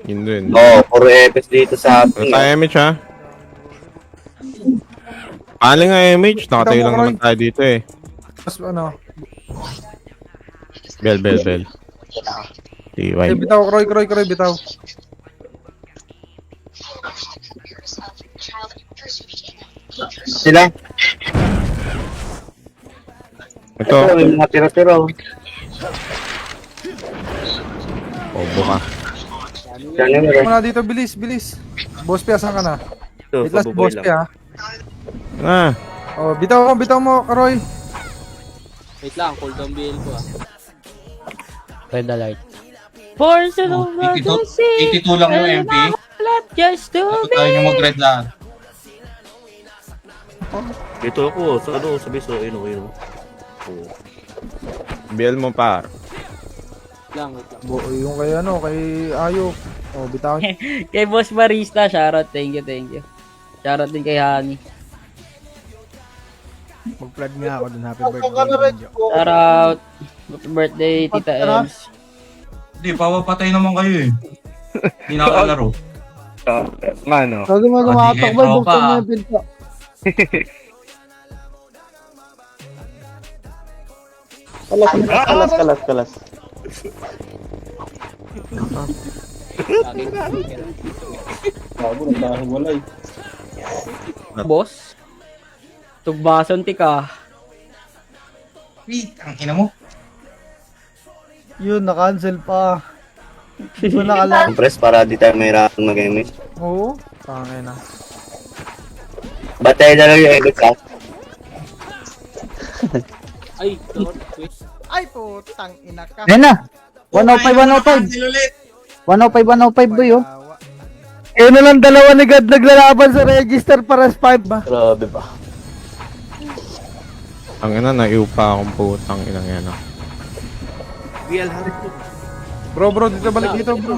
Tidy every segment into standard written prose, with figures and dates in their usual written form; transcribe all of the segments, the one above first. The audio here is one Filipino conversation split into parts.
Yun din. Oo, puro EPS dito sa Pero atin. tayo MH ha. Paano nga MH? Nakatayo lang naman tayo dito eh. Mas ano. Bell. TY. Bitaw, Kroy, bitaw. Sila. Ito. May mga tira-tira. Obo ka. Yan meron. Muna dito, bilis. Boss P, asan ka na? Ito, Wait last, Boss P, ha? Ah. Oh, bitaw mo, Kroy. Wait lang, cooldown BL ko ah. Red alert. Force over the sea. 82 lang yung MP. Just to Dapat tayo nyo mag-red lahat. Dito ako, sa ano, sa beso, ino. BL mo par. Wait lang. Yung kay Ayo. Oh, bitaw. Kay Boss Barista, shoutout. Thank you. Shoutout din kay Hani. Mag-flag nga ako dun. Happy birthday. Shoutout. Happy birthday, Tita Ems. Hindi, papapatay naman kayo eh. Hindi nakakalaro. Nga no. Sabi mo tumatakbo, Ako buksan pa. mo yung pinto. Kalas. Boss? Tugbason ti ka. Wait, ang ina mo. Yun, na-cancel pa. Hindi ko nakalang. Compress para di tayo mahirapan mag-MH. Oo. Tangay na. Batay na lang yung EPS ha. Ay, wait. Ay, putang ina ka. Ayun na. 105. 105 boy oh. Eh na lang dalawa ni God naglalaban sa register para sa 5 ba? Grabe ba? Ang ina, naiupa akong putang inang yan ah. Bro, dito balik dito, bro.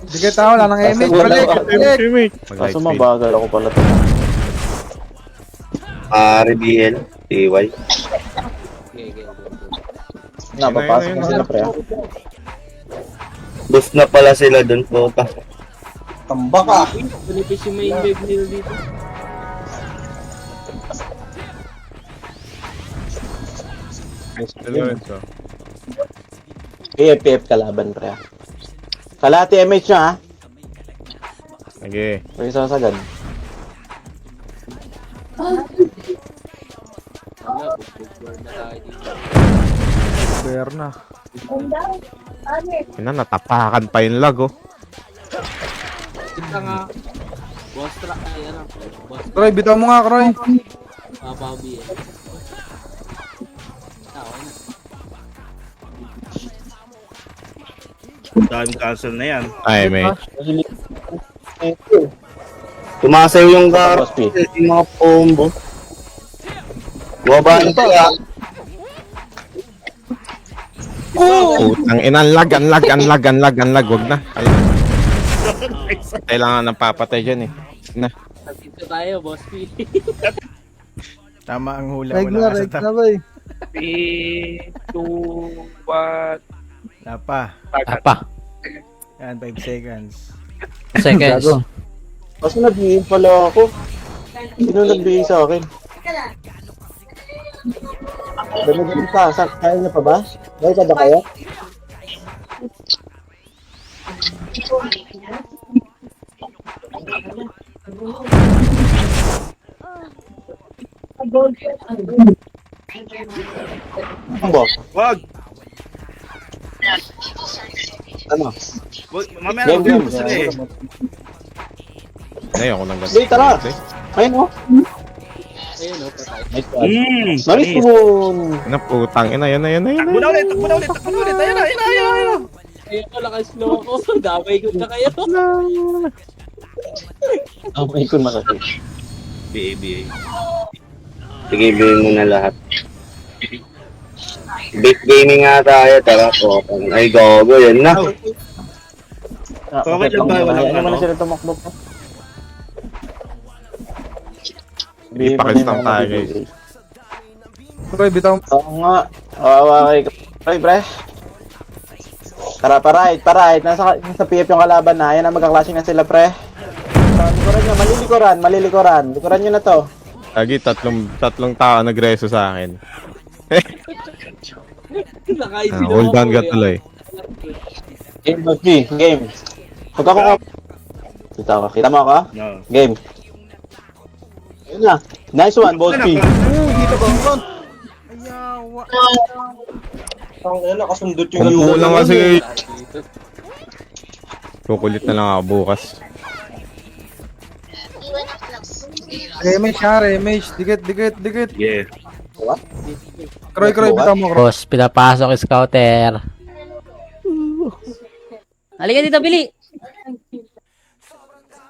Di kayo tao, wala nang image. Balik. Kaso mabagal ako pala ito. RBL, TY. Napapasok na sila pre. Boost na pala sila dun po pa. Manipis yung main wave nila dito. AFF kalaban pre. Kalahati MH nyo ha. Sige. May sasagad. Fair na. Ina, natapakan pa yung lag oh. Kita nga. Boss track ay ano. Boss Kroy, bitaw mo nga, Kroy. Papaw BL. Okay na. Time cancel na yan. Ay, MH. Tumasayo yung garo. Yung mga combo. Bumaba na sila. Putang ina, ang lag. Wag na. Ayun. Kailangan ng papatay dyan eh. Na. Dito tayo, Boss P. Tama ang hula. Reg na boy. 3, 2, 1. Napa. Apa. Yan, 5 seconds. Seconds. Kasi nag-iin pala ako. Sino nagbigay sa akin? Dami-dami pa. Kaya niya pa ba? May kada kaya? Ang ba? Wag! Ano? Mamaya na Game. sila eh. Ngayon ako nang Hindi, tara. Ayun o. Ayun o, patay. Nice one. Ina, putang ina, yan. Takbo na ulit. Ayun na. Ayun ko, nakaslow ako. Damay ko na kayo. May kun makakit. BA. Sige, bilhin mo na lahat. Big gaming nga tayo, tara po. Ay, gogo, yan na. Okay lang ba? Walang Ano ano? na sila tumakbo pa? Ipakis lang tayo, guys. Pre, bitaw. Oo nga. Kawawa kay Ay, pre. Tara, pa-right. Nasa PF yung kalaban na. Ayan na, magka-clashing na sila, pre. Likuran nyo, malilikuran. Likuran nyo na to. Lagi, tatlong tao nagreso sa akin. Hold on ka tuloy. Game, Bosby. Game. Huwag ako ka. Kita mo ako? No. Game. Ayun na. Nice one, Bosby. Dito ba ang Ang nakasundot Kumpulang kasi. Kukulit na lang ako bukas. Remage ha, remage. Dikit. Yeah. Kroy, bitaw mo, Kroy. Boss, pinapasok yung scouter. Halika dito, Billy.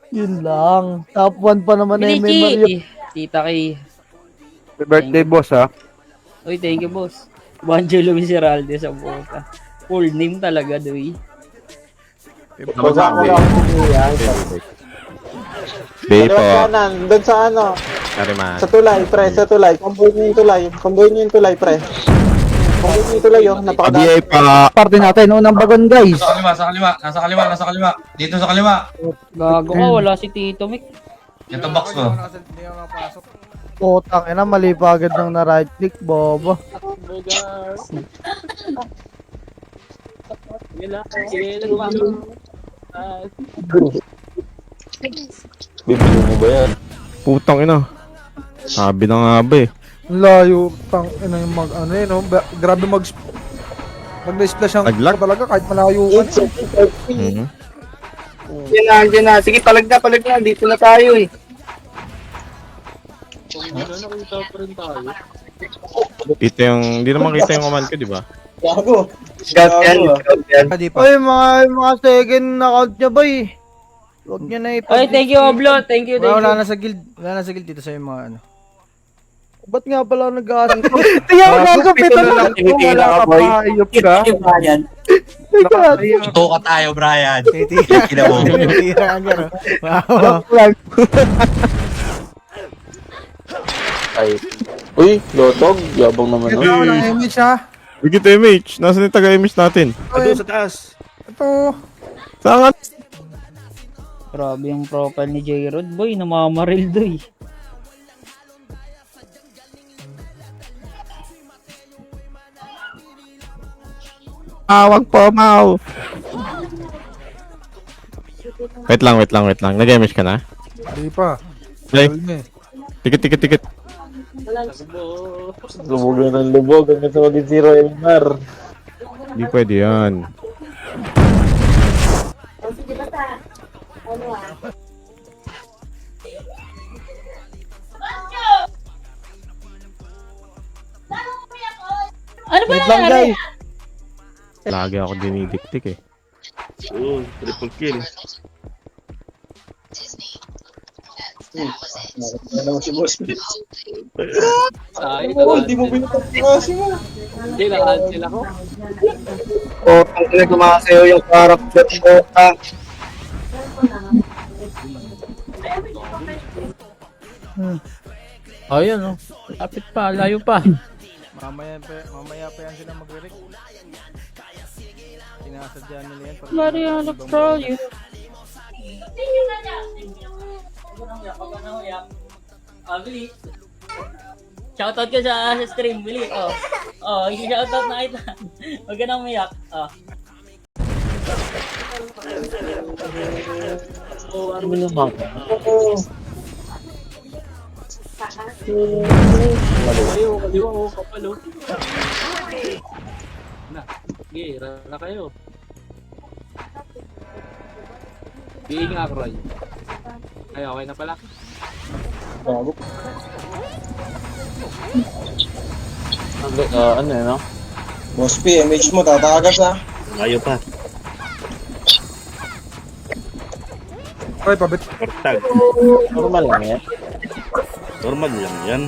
Yun lang. Top 1 pa naman na Billy yung Mario. Chi. Tita Kay. Happy birthday, boss, ha? Uy, thank you, boss. Banjo Luis Heralde sa buka. Full name talaga, doy. Huwag ako lang. Bay po. Doon sa ano. Kariman. Sa tulay, pre. Sa tulay. Comboy nyo yung tulay. Comboy nyo yung tulay, pre. Comboy nyo yung tulay, oh. Napakadami. Abiyay pa. Parte natin, unang bagon guys. Sa kaliwa. Dito sa kaliwa. Gago ka, wala si Tito Mick. Ito box ko. Hindi ako mapasok. Putang ina, mali pa agad ng na right click, bobo. Bugas. Sige lang. Bibili mo ba yan? Putang ina. Sabi na nga ba eh. Ang layo, tang ina yung ano yun, no? Grabe mag na-splash ang Naglag? talaga kahit malayo ka. Mhm. Diyan na. Sige, palag na. Dito na tayo eh. Kita yung, hindi naman kita yung command ko, di ba? Gago. Scout yan. Hindi pa. Ay, mga second na count nyo ba eh. Huwag nyo na Ay, thank you, Oblo. Thank you. Wala na sa guild. Wala na sa guild dito sa yung mga ano. Ba't nga pala nag-aaral ko? Tingnan mo nga, pito na lang. Kinikita ka, boy. Ayop ka. Ito ka tayo, Brian. Titira mo. Titira ang gano'n. Wow. Ay. Uy, lotog. Yabang naman, Ito no? ako ng image ha. Bigit image. Nasaan yung taga-image natin? Doon sa taas. Ito. Saan nga? Grabe yung profile ni J-Rod, boy. Namamaril, doy. Wag po, Mau. Wait lang. Nag-image ka na? Hindi pa. Hey, Wala na eh. tikit. Lubog na ng lubog. Hanggang sa maging zero MR. Hindi pwede yan. Ano ba Wait lang nangyari? guys. Lagi ako dinidiktik eh. Oo, triple kill. Hindi mo binutang mo. Hindi, naka-cancel ako. Ang pinagmasayo yung character ko. Ayun, oh. Lapit pa, layo pa. Mamaya pa yan sila mag-rec. Sinasadya nila yan. Mariana Pro, you. Billy. Shoutout ka sa stream, Billy. Shoutout na kita. Huwag ka nang umiyak. Ano naman? Kaliwa ko, kapalo. Na, sige, rana kayo. Di nga, Roy. Ay, okay na pala. Ano yun, no? Boss P, image mo, tatakas ha. Ayaw pa. Ay, pabit. Portag. Normal lang yan. Normal lang yan.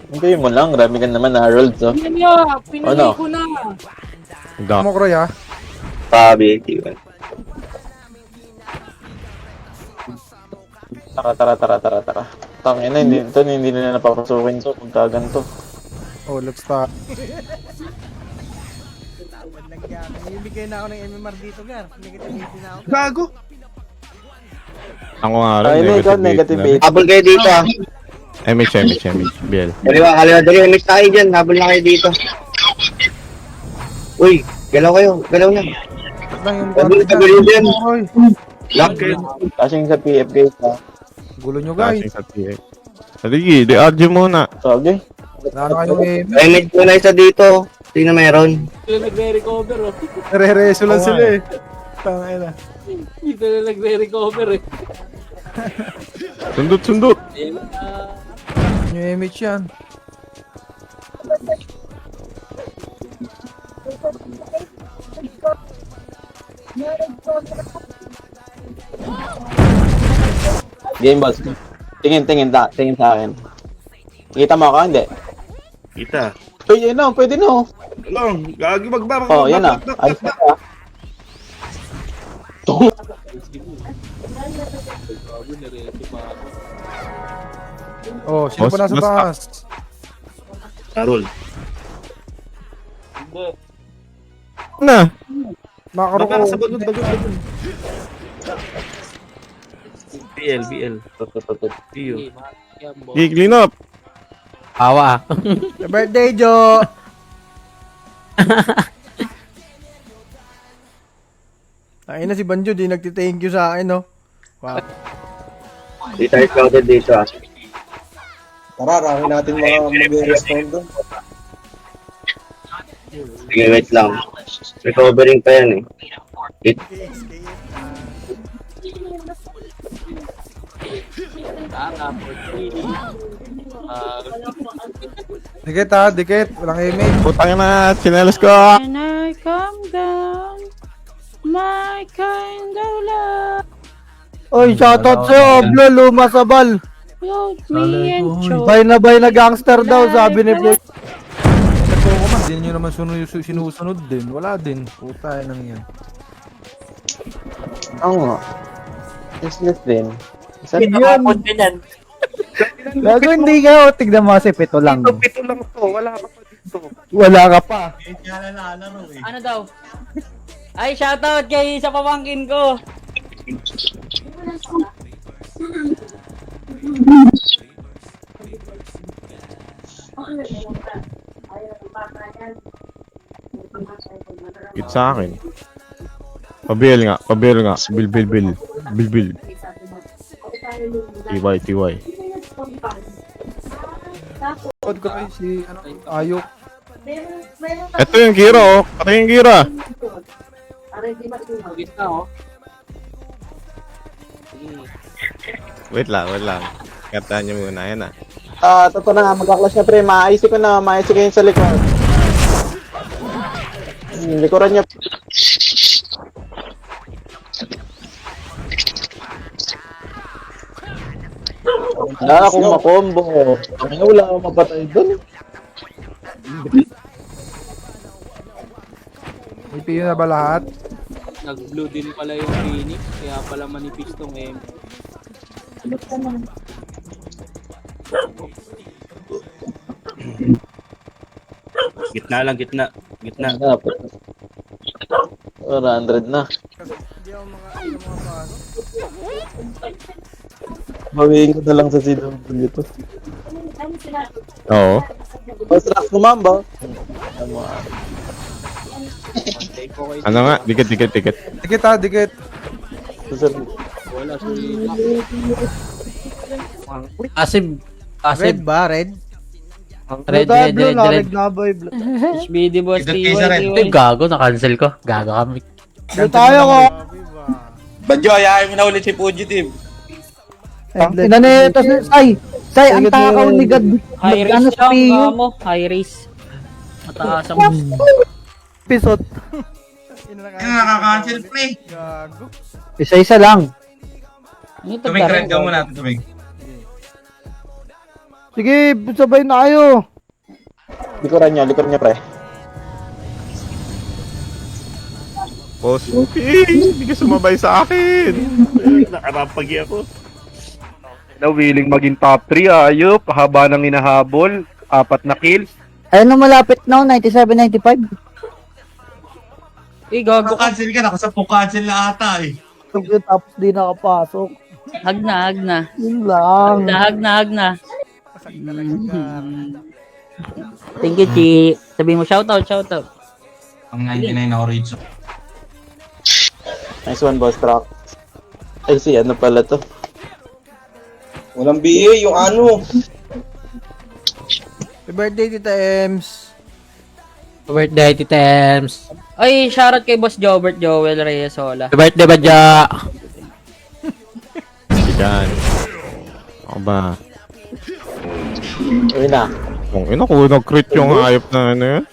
Hindi mo lang, rami ka naman na Harold, so. Pinili Ano? ko na. Mo, Kroy ha. Pabi, Tara. Tangin na, hindi na napapasukin to. Pagka ganito. Oh, let's start. Gago. Ako nga rin, Ay, ikaw, negative 8. Habol kayo dito ah. MH, Biel. Kaliwa, dali. Mix tayo dyan. Habol na kayo dito. Uy, galaw na. Lang yung Habol dyan. Oy, Lock. Kasing sa PF guys ha. gulo nyo guys. Kasing sa PX. Sige, di-RG muna. So, okay. Wala na kayong aim. Ay, mix muna isa dito. Sino meron? Sila nagre-recover, oh. Re-reso lang sila eh. Tangina. Dito na nagre-recover, eh. Sundot. Ayun, Yung image yan. Game boss. Tingin sa akin. Kita mo ako, hindi? Kita. Uy, yun na, pwede na. Lang, gagi magbabak. Oh, yan na. Ayos na ka. bago nireto pa ako. Oh, sino Boss, pa nasa boss, taas? Carol. Hindi. Na. Makaroko. Baka sa bagod. BL. Iyo. Hindi, yan, boss. Clean up. Awa. Birthday, Jo! Ay na si Banjo, di nagti-thank you sa akin, no? Wow. Di tayo scouted dito ah. Tara, rami natin mga mag-respond doon. Sige, wait lang. Recovering pa yan eh. Tara, 43. Dikit. Walang image. Putang na, sinelas ko. When I come down, my kind of love Oy, shoutout sa'yo, Oblo, Lumasabal. float me and choke. Bay na gangster daw, sabi ni Floyd. Ito ko man, di nyo naman sinusunod din. Wala din. Puta, nang yan. Oo nga. Useless din. Isa Nakapon din yan. Gago, hindi ka, tignan mo kasi pito lang. Pito lang to, wala ka pa dito. Wala ka pa. Ano daw? Ay, shoutout kay sa pamangkin ko. It's sa akin. Pabil nga. Bil. TY. Pod ko kayo si, Ayok. Ito yung Kira, oh. Patay yung Kira. Git na, oh. Wait lang. Katahan nyo muna, yan ah. totoo na nga, magka-clash na pre. Maayos ko yun sa likod. Likuran niya. Wala akong makombo. Ang wala akong mapatay doon. May PU na ba lahat? Nag-blue din pala yung Phoenix, kaya pala manipis tong M. Gitna lang. 100 na. Bawiin ko na lang sa CW to. Oo. Masarap kumamba. Ano nga? Dikit. Dikit. Wala si Red ba? Red? Red. HBD boss, TY. Gago, na-cancel ko. Gago kami. Red tayo ko! Banjo, ayahin mo na ulit si Fugitive. Ina na ito, Say, ang takaw ni God. High Ano risk sa lang, PU? mo. High risk. Mataas ang Pisot. Nakaka-cancel play. Gago. Isa-isa lang. Ito Tumig, red ka muna. Tumig. Sige, sabay na kayo. Likuran niya pre. Boss, hindi ka sumabay sa akin. Nakarapagi ako. Na willing maging top 3, ayop. Haba ng hinahabol. 4 na kills. Ayun na malapit na, 97-95. Eh, gago ka. Cancel ka na, kasi po cancel na ata eh. Tapos di nakapasok. Hag na. Yun lang. Hag na. Pasag talaga ka. Thank you, Chi. Sabihin mo, shoutout. Ang 99 na Orito. Nice one, boss truck. Ay, si ano pala to? Walang BA, yung ano. Happy birthday, Tita Ems. Birthday, Titems. Ay, shoutout kay Boss Jobert Joel Reyesola. Birthday ba dya? Yan. Ako ba? Uy na. Kung ina ko, nag-crit yung hayop na ano yun.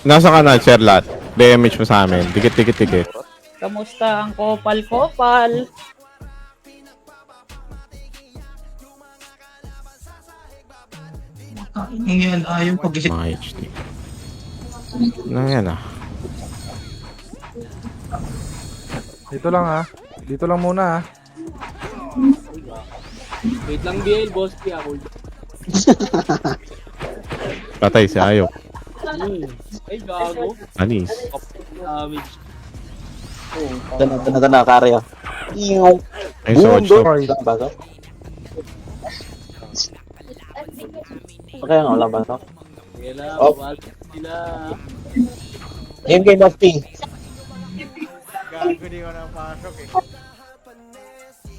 Nasa ka na, Sherlat? DMH mo sa amin. Dikit. Kamusta ang kopal-kopal? Ang yan, ayaw pag Mga HD. Ano yan ah? Dito lang ha. Dito lang muna ha. Wait lang, BL, boss. Kaya ako. Patay si Ayok. Ay, gago. Anis. Damage. Ito na, karya. Ay, sword shop. Bago? Okay, nga, wala ba ito? Kaya na, Oh. bawal sila. Game of Ping. Gago di ko napasok eh.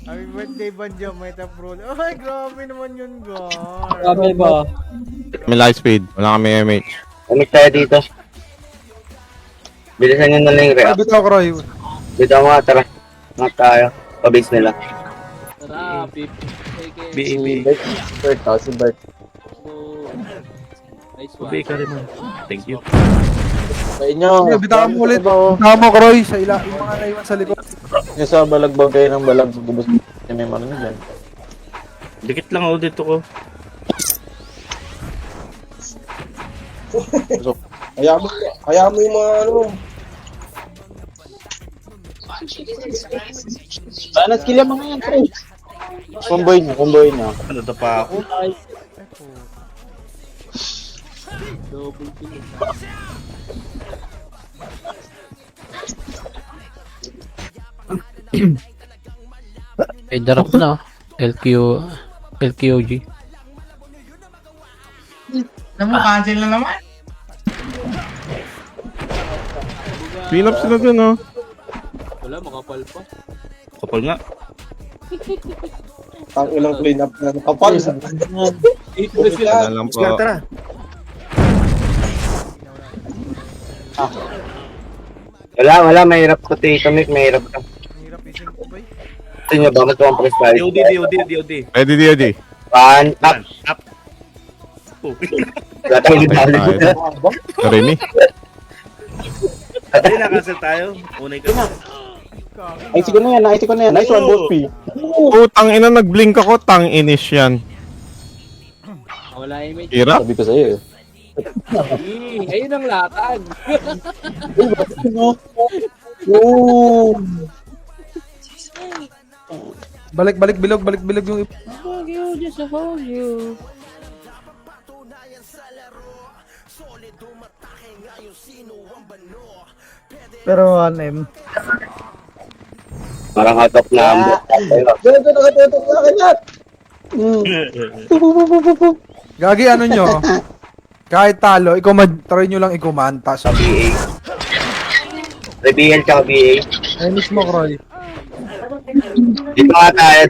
Happy birthday, Banjo. May taprol. Ay, grabe naman yun, God. Grabe ba? May light speed. Wala kami MH. Umik tayo dito. Bilisan nyo na lang yung Ay, react. bitaw ko, Roy. Dito mga tara. Mga tayo. Pabase nila. Tara, pip. BA. Bert, si Bert. Nice one. BA ka rin mo. Thank you. Sa inyo. Ay, bitaw mo ulit. Bitaw mo ko, Roy. Sa yung mga naiwan sa likod. Yung sa balagbag kayo ng balagbag. Gubos may mga na dyan. Dikit lang ako dito ko. Kaya mo yung mga ano. Sana skill yung mga yan, pre. Kumboy nyo. Ano to pa ako? Double kill. Eh, darap na. LQOG. Naman, cancel na naman. Clean up sila dun oh. Wala, makapal pa. Kapal nga. Ang ilang clean up na kapal. 8 na sila. Wala lang po. Tara. Wala. Mahirap ko Tito Mick. Mahirap ka. Hirap ising ko, boy. Gusto nyo ba? Mas mga press DOD. Ready. Pan. Up. Up. Oh. Wala tayong dali. Remy. Hindi na cancel tayo. Unay ka. Ay, ko na yan. Nice one, boss P. Oh, tang ina nag-blink ako. Tang inis yan. Wala image. Sabi Hirap. ko sa'yo eh. Ayun ang latag. Balik bilog yung Hug you, just a hug you. Pero 1M. Parang hatok na ang Ganito nakatutok sa akin yan. Gagi, ano nyo? Kahit talo, try nyo lang i-command. Tapos, BA. BL tsaka BA. ay mismo, Roy. Dito nga tayo.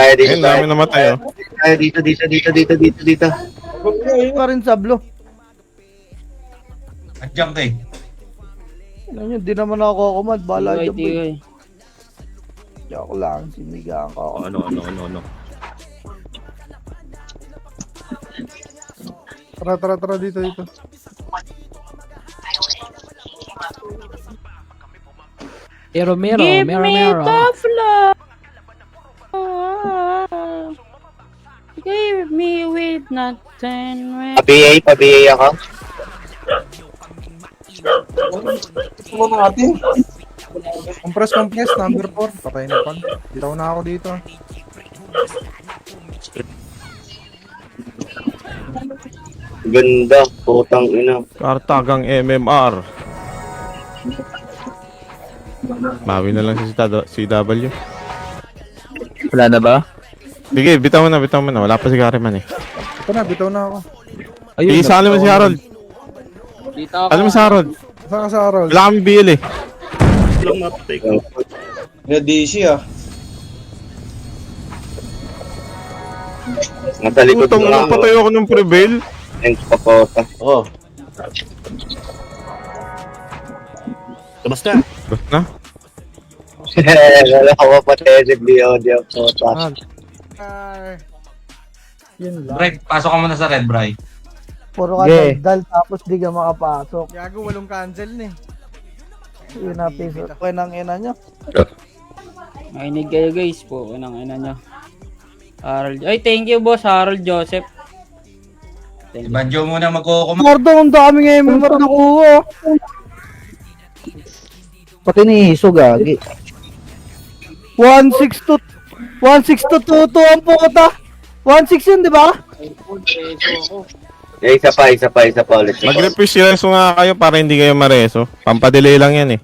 Ayun, dami namatay oh. Dito. Pa rin sablo. Nag-jump eh. Ano yun, di naman ako command. Bala dyan, boy. Tigoy. Joke lang, sinigang ko. Ano. Tara, dito. Give me tough love. Give me with nothing. Pa-BA ako. Gusto mo natin. Compress, number 4. Patay na pag. Bitaw na ako dito. Ganda, putang ina. Kartagang MMR. Bawi na lang si CW. Wala na ba? Sige, bitaw mo na. Wala pa si Kariman eh. Ito na, bitaw na ako. Sige, sali mo si Harold. Dito ako. Alam mo si Harold. Saan ka sa Harold? Wala kami BL eh. Lang mapatay ko. Na DC ah. Nasa likod Putang mo ina, patay ako ng prevail. Thanks, papota. Oh, Labas na. Basta na. Wala ko mapatay si Audio, pota. Yun lang. Bray, pasok ka muna sa red, Bray. Puro ka daldal tapos di ka makapasok. Gago, walong cancel na eh. Yun na piso. Okay nang ina nyo. Makinig kayo guys po. Unang ina nyo. Harold. Ay, thank you boss. Harold Joseph. Si Banjo muna magkukumain. Mordo, ang dami nga yung member na kuha. Pati ni Hiso, gagi. 162 ang puta. 16 yun, di ba? Isa pa ulit. Mag-refresh reso nga kayo para hindi kayo mareso. Pampadelay lang yan eh.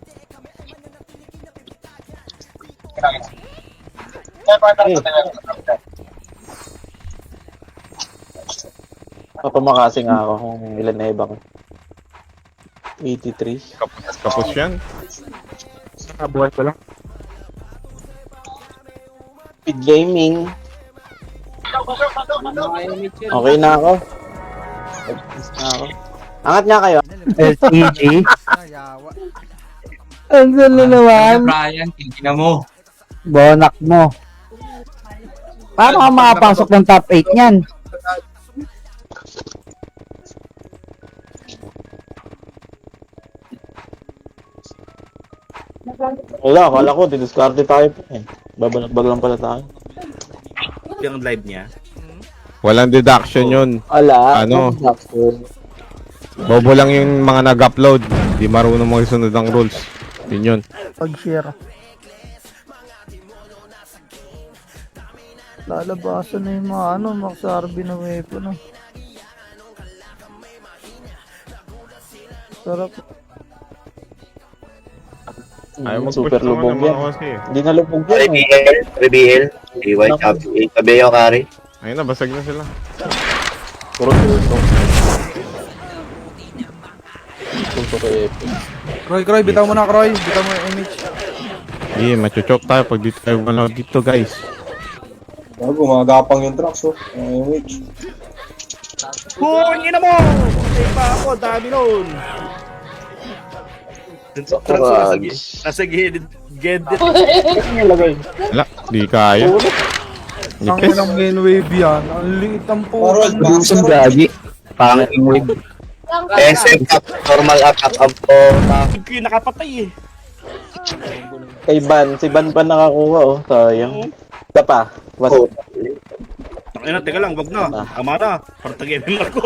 papamakasi nga ako kung ilan na iba ko. 83. Kapos yan. Buhay ko lang. Speed gaming. Okay na ako. Angat nga kayo. SEG. Yawa. Andiyan na naman. Brian, tingnan mo. Bonak mo. Paano ka makapasok ng top 8 niyan? Wala, akala ko, didiscarte tayo po eh. Babalak lang pala tayo. Yung live niya. Walang deduction yun. Wala. Ano? Bobo lang yung mga nag-upload. Di marunong magsunod ang rules. Yun yun. Pag-share. Lalabasan na yung mga Max RB na weapon. Sarap. Ayaw Super mag-push naman lubog ng mga yan. kasi eh. Hindi na lubog yan eh. Rebel. Iway, Cabello, Kari. Ayun na, basag na sila. Puro tuto. Tuto kay Epic. Croy, bitaw mo na, Croy. Bitaw mo yung image. Hindi, machuchok tayo pag dito tayo manood dito guys. Bago, magapang yung trucks oh. Wait. Hungin na mo! Patay pa ako, dami nun. Nasa gilid. Wala, di kaya. Ang Nipis. ilang main wave yan. Ang liit ang po. Parol, boxer. Gagi. Pangit yung wave. SM up, normal attack ang pota. Hindi ko nakapatay eh. Kay Ban. Si Ban pa nakakuha oh. Sayang. Isa pa. Was. Oh. Ayun, teka lang, wag na. Tama na. Parang tag-MM ako.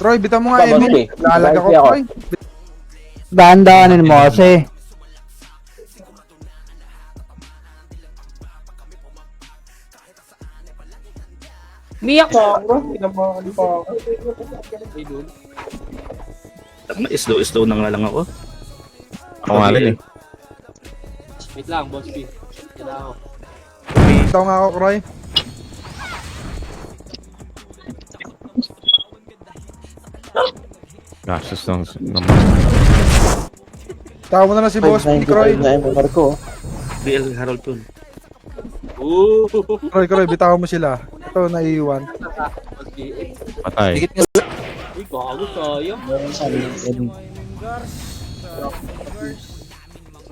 Croy, bitaw mo nga Babalik image. eh. Lalag ako, Babalik ako. Croy. Dahan-dahanin mo kasi. Miyak ko. Slow na nga lang ako. Ako nga rin eh. Wait lang, boss P. Yan ako. Bitaw nga ako, Croy. Gastos ng Bitaw mo na lang si Boss P, Croy. 595 na MMR ko. DL Harold Tun. Croy, bitaw mo sila. Ito, naiiwan. patay. Uy, bago sayang.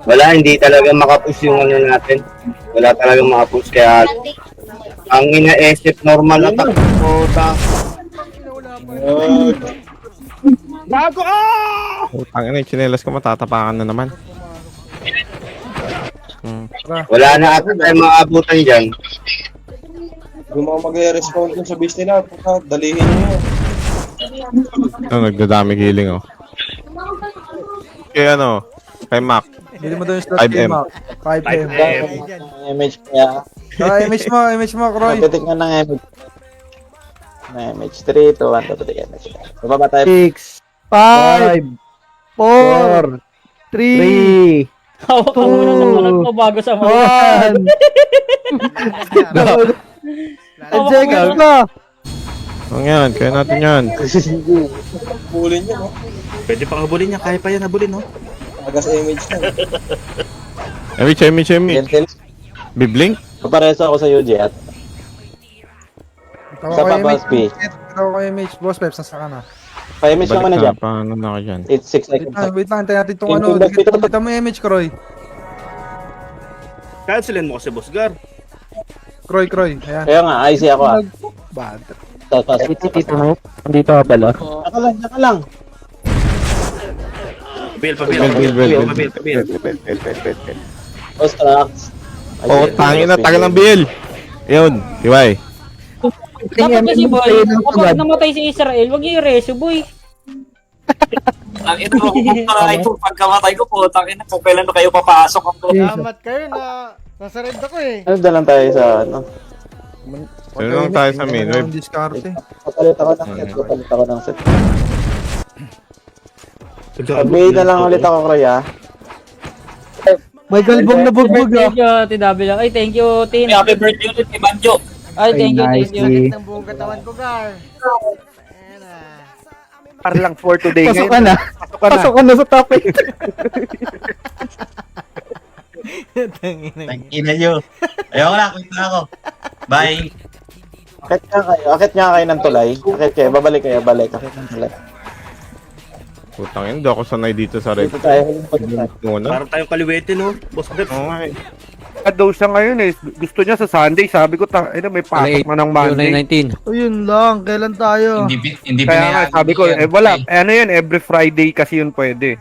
Wala, hindi talaga makapush yung ano natin. Wala talaga makapush kaya ang ina-SF normal attack. Pota. Bago ka! Utang ina, yung chinelas ko matatapakan na naman. Wala na ata tayo maabutan dyan. Yung mga mag-respond dun sa base nila, puta, dalihin nyo. Ito, nagdadami healing oh. kay ano, kay Mac. Bili mo doon yung slot 5M. kay Mac. 5M. Image kaya. Image mo, Kroy. Titik nga ng image. Image 3, 2, 1, titik image. Baba tayo. 6, 5, 4, 3, Hawak ka muna sa manot mo bago sa mga. 1. Seconds na. Ang yan, kaya natin yan. Bulin niya, no? Pwede pang habulin niya, kaya pa yan habulin, no? Agas image na. Emi. Gentle. Bibling? Papareso ako sa UG at Tawa Sa ko Papas P. Tawa ko image. Boss Peps, nasa ka na? Pa-image naman na dyan. Paano na ako dyan? It's 6 Wait seconds. lang, wait lang. Tayo natin itong Yung ano. feedback dito. Kita mo yung image, Kroy. Cancelin mo kasi, Boss Gar. Kroy. Ayan. Kaya nga, IC ako ah. Bad. Dito ka pala. Saka lang. Pabil. Ostrax. Oh, tangin na, tagal ng bill. Yun, Iway. Dapat kasi boy, kapag namatay si Israel, wag yung reso boy. Ang ito ko kumparahin ko pagkamatay ko po, tangin na kung kailan na kayo papasok ang Salamat kayo na nasa red ako eh. Ano dalang tayo sa ano? Sino lang tayo sa main web? Diskarte. Papalit ako ng set. Sabihin na lang ulit ako, Kroy ah. May galbong na bugbog ah. Thank you, TW. Ay, thank you, Tin. happy birthday ulit kay Banjo. Ay, thank you. Sakit ng buong katawan ko, Gar. Ayan ah. Parlang for today Pasok ka na. Pasok ka na sa topic. Tangina nyo. Ayoko na, kwento ako. Bye. Akit nga kayo ng tulay. Akit kayo, babalik kayo, balik. Akit ng tulay. Putang yun, di ako sanay dito sa red. Dito tayo, huling Muna. Parang tayong kaliwete, no? Boss Gar. Oo nga eh. Daw siya ngayon eh. Gusto niya sa Sunday. Sabi ko, may pasok na ng Monday. Ayun lang. Kailan tayo? Hindi Kaya nga, sabi ko, wala. Ano yun, every Friday kasi yun pwede.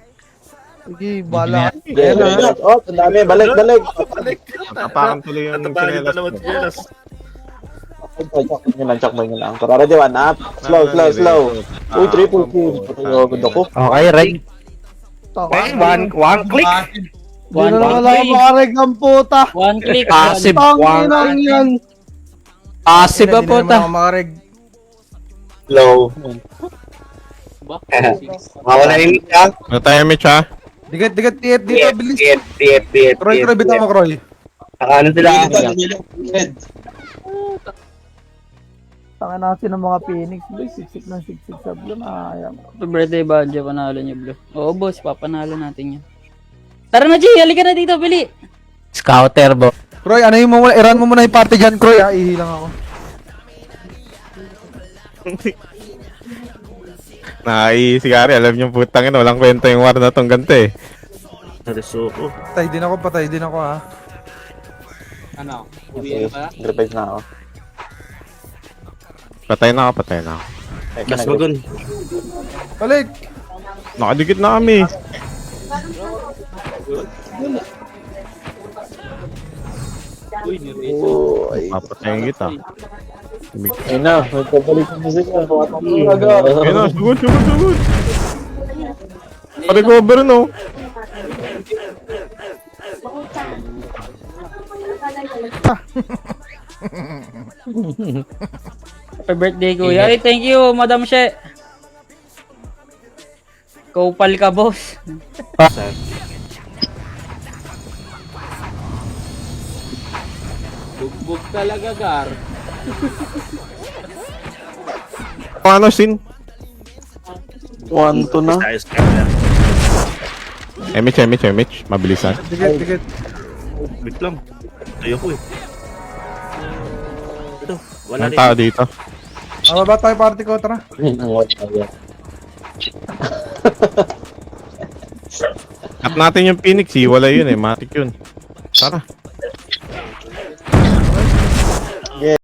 Sige, bala. Oh, ang dami, balik. Natapakan tuloy yung Natapakan chinelas pa naman mo. chinelas. Chakboy nyo lang. Ready, one up. Slow. Uy, triple kill. Patayogod ako. Okay, right? One click. Hindi na lang wala makareg ang puta. One click. Tanginang yan. Asib ba po ta? Makareg. Low. Mawala yung mic ah. Ano tayo, Mitch, ha? Digat, tiet dito, bilis. Tiet. Kroy, bitaw mo, Kroy. Saka ano sila? Red. Tangin natin ng mga Phoenix, boy. Siksik ng siksik sa blue. Ayam. Happy birthday, Banjo. Panalo niyo, Blue. Oo, boss. Papanalo natin yan. Tara na, G. Halika na dito, Bili. Scouter, bo. Kroy, ano yung mo, iran mo muna yung party dyan, Kroy, ha? Ihilang ako. Sigari, alam niyo putang ina, walang kwenta yung war na tong ganito eh. Nareso ko. Patay din ako, ha? Ano? Okay, revive na ako. Patay na ako. Gas wagon. Balik! Nakadikit na kami. Oh, ay. Papatayin kita. Ayun na, magpapalik ng music na. Ayun na, sugod. Pa-recover, no? Happy birthday, Kuya. Ay, thank you, Madam She. Kaupal ka, boss. Bugbog talaga, Gar. Ano, Sin? 1-2 na. Tayo scammer. Emich. Mabilisan. Dikit. Wait lang. Tayo ko eh. Ito, wala Anong rin. tao dito? Ba tayo party ko, tara. At natin yung Phoenix, wala yun eh. Matik yun. Tara.